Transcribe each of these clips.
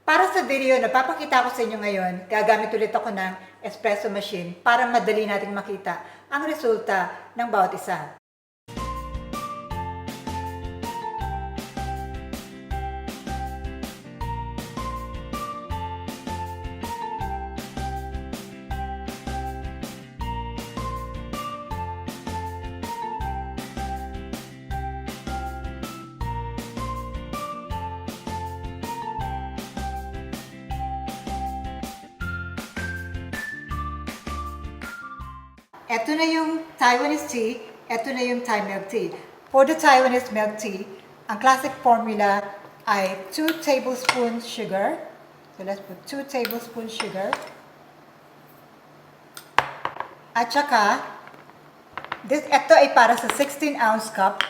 Para sa video na papakita ko sa inyo ngayon, gagamit ulit ako ng espresso machine para madali nating makita ang resulta ng bawat isa. Ito na yung Taiwanese tea, ito na yung Thai milk tea. For the Taiwanese milk tea, ang classic formula ay 2 tablespoons sugar. So let's put 2 tablespoons sugar. At saka, ito ay para sa 16-ounce cup,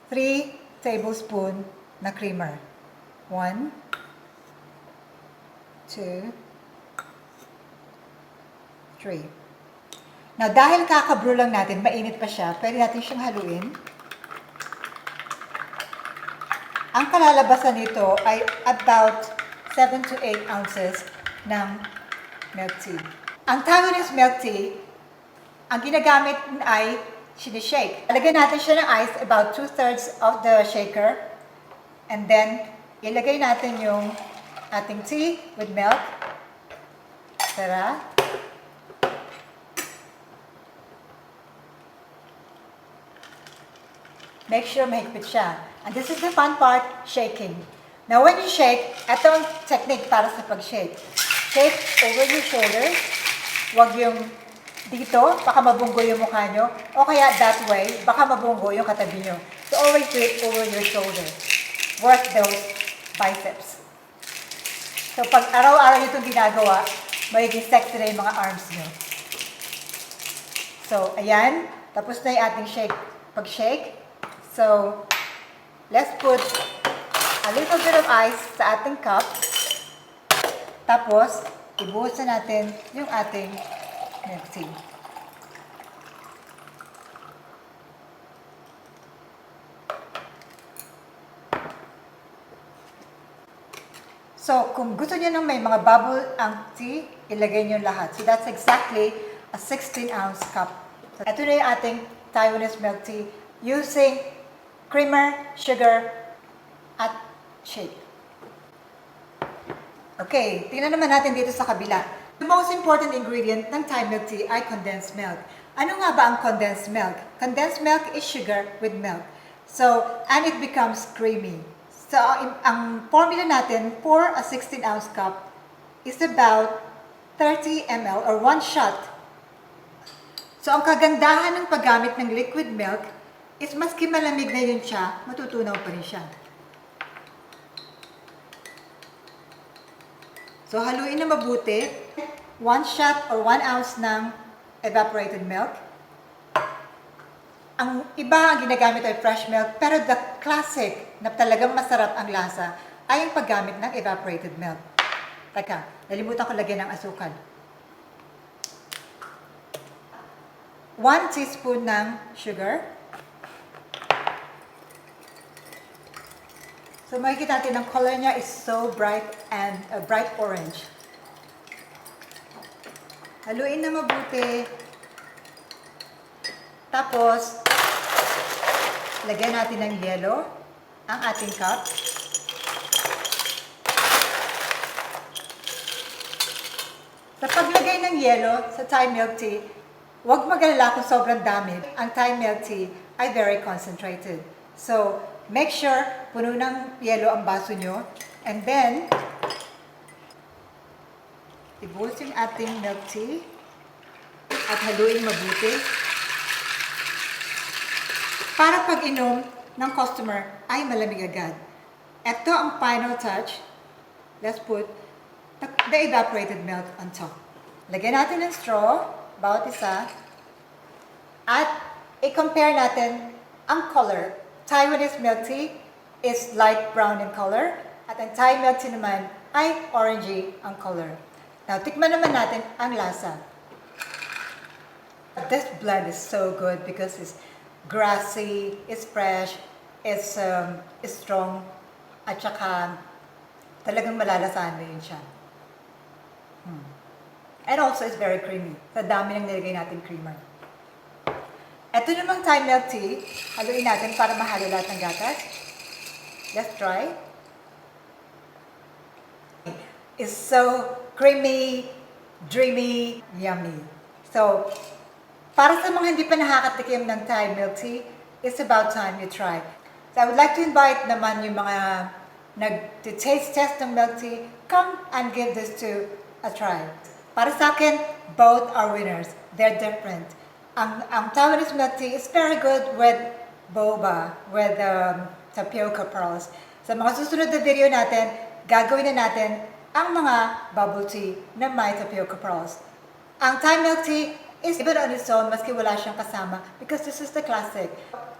3 tablespoon na creamer. 1, 2, 3. Now, dahil kakabrew lang natin, mainit pa siya, pwede natin siyang haluin. Ang kalalabasan nito ay about 7 to 8 ounces ng milk tea. Ang Taiwanese milk tea, ang ginagamit ay sinishake. Lagyan natin siya ng ice, about 2/3 of the shaker. And then, ilagay natin yung ating tea with milk. Tara. Make sure mahigpit siya. And this is the fun part, shaking. Now, when you shake, ito ang technique para sa pag-shake. Shake over your shoulders. Huwag yung dito, baka mabunggo yung mukha nyo. O kaya that way, baka mabunggo yung katabi nyo. So, always do it over your shoulder. Work those biceps. So, pag araw-araw nyo itong ginagawa, magiging sexy na yung mga arms nyo. So, ayan. Tapos na yung ating shake. Pag-shake. So, let's put a little bit of ice sa ating cup. Tapos, ibuhos na natin yung ating milk tea. So, kung gusto niyo nang may mga bubble ang tea, ilagay niyo lahat. So, that's exactly a 16-ounce cup. So, ito na yung ating Taiwanese milk tea using creamer, sugar, at shake. Okay, tingnan naman natin dito sa kabila. The most important ingredient ng Thai milk tea ay condensed milk. Ano nga ba ang condensed milk? Condensed milk is sugar with milk. So, and it becomes creamy. So, ang formula natin for a 16-ounce cup is about 30 ml or 1 shot. So, ang kagandahan ng paggamit ng liquid milk is maski malamig na yun siya, matutunaw pa rin siya. So, haluin na mabuti. 1 shot or 1 ounce ng evaporated milk. Ang iba ang ginagamit ay fresh milk, pero the classic na talagang masarap ang lasa ay ang paggamit ng evaporated milk. Teka, nalimutan ko lagyan ng asukal. 1 teaspoon ng sugar. So makikita natin ang color niya is so bright and bright orange. Haluin na mabuti. Tapos, lagyan natin ng yelo ang ating cup. Sa paglagay ng yelo sa Thai milk tea, huwag mag-alala kung sobrang dami. Ang Thai milk tea ay very concentrated. So, make sure puno ng yelo ang baso nyo. And then, ibuhos yung ating milk tea at haluin mabuti. Para pag inom ng customer ay malamig agad. Ito ang final touch. Let's put the evaporated milk on top. Lagyan natin ng straw, bawat isa. At i-compare natin ang color. Taiwanese milk tea is light brown in color. At ang Thai milk tea naman ay orangey ang color. Now, tikman naman natin ang lasa. This blend is so good because it's grassy, it's fresh, it's strong, at saka Talagang malalasahan mo yun siya. And also, it's very creamy. Sa dami ng nilagay natin creamer. Ito namang Thai milk tea. Haluin natin para mahalo lahat ng gatas. Let's try. It's so creamy, dreamy, yummy. So, para sa mga hindi pa nakakatikim ng Thai milk tea, it's about time you try. So I would like to invite naman yung mga nag-taste test ng milk tea, come and give this to a try. Para sa akin, both are winners. They're different. Ang Taiwanese milk tea is very good with boba, with tapioca pearls. Sa mga susunod na video natin, gagawin na natin ang mga bubble tea na may tapioca pearls. Ang Thai milk tea is even on its own, maski wala siyang kasama, because this is the classic.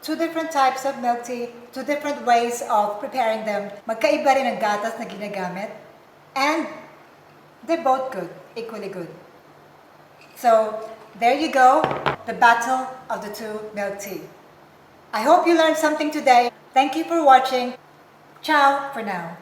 Two different types of milk tea, two different ways of preparing them. Magkaiba rin ang gatas na ginagamit. And they're both good, equally good. So, there you go, the battle of the two milk tea. I hope you learned something today. Thank you for watching. Ciao for now.